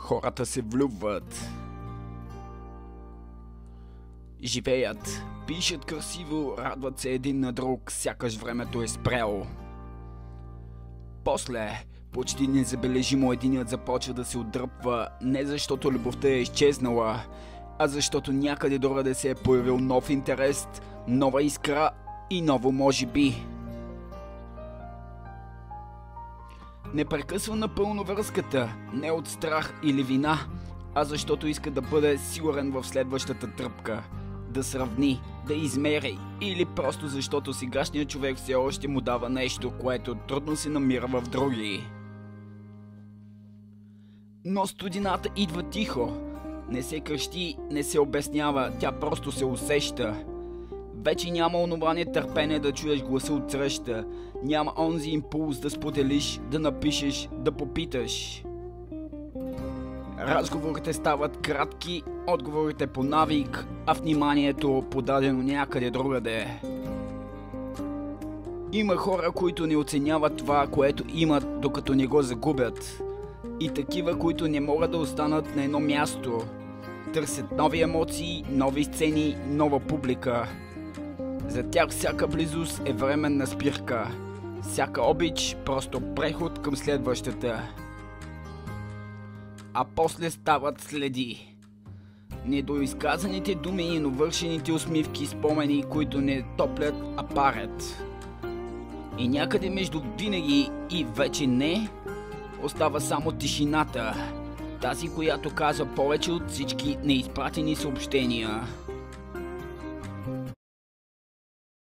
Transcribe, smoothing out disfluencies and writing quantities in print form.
Хората се влюбват, живеят, пишат красиво, радват се един на друг, сякаш времето е спряло. После, почти незабележимо единият започва да се отдръпва, не защото любовта е изчезнала, а защото някъде другаде се е появил нов интерес, нова искра и ново може би. Не прекъсва напълно връзката, не от страх или вина, а защото иска да бъде сигурен в следващата тръпка, да сравни, да измери или просто защото сегашният човек все още му дава нещо, което трудно се намира в други. Но студината идва тихо, не се крещи, не се обяснява, тя просто се усеща. Вече няма онова нетърпение да чуеш гласа отсреща, няма онзи импулс да споделиш, да напишеш, да попиташ. Разговорите стават кратки, отговорите по навик, а вниманието подадено някъде другаде. Има хора, които не оценяват това, което имат, докато не го загубят. И такива, които не могат да останат на едно място. Търсят нови емоции, нови сцени, нова публика. За тях всяка близост е временна спирка. Всяка обич просто преход към следващата. А после стават следи. Недоизказаните думи и новършените усмивки, спомени, които не топлят, а парят. И някъде между винаги и вече не, остава само тишината. Тази, която казва повече от всички неизпратени съобщения.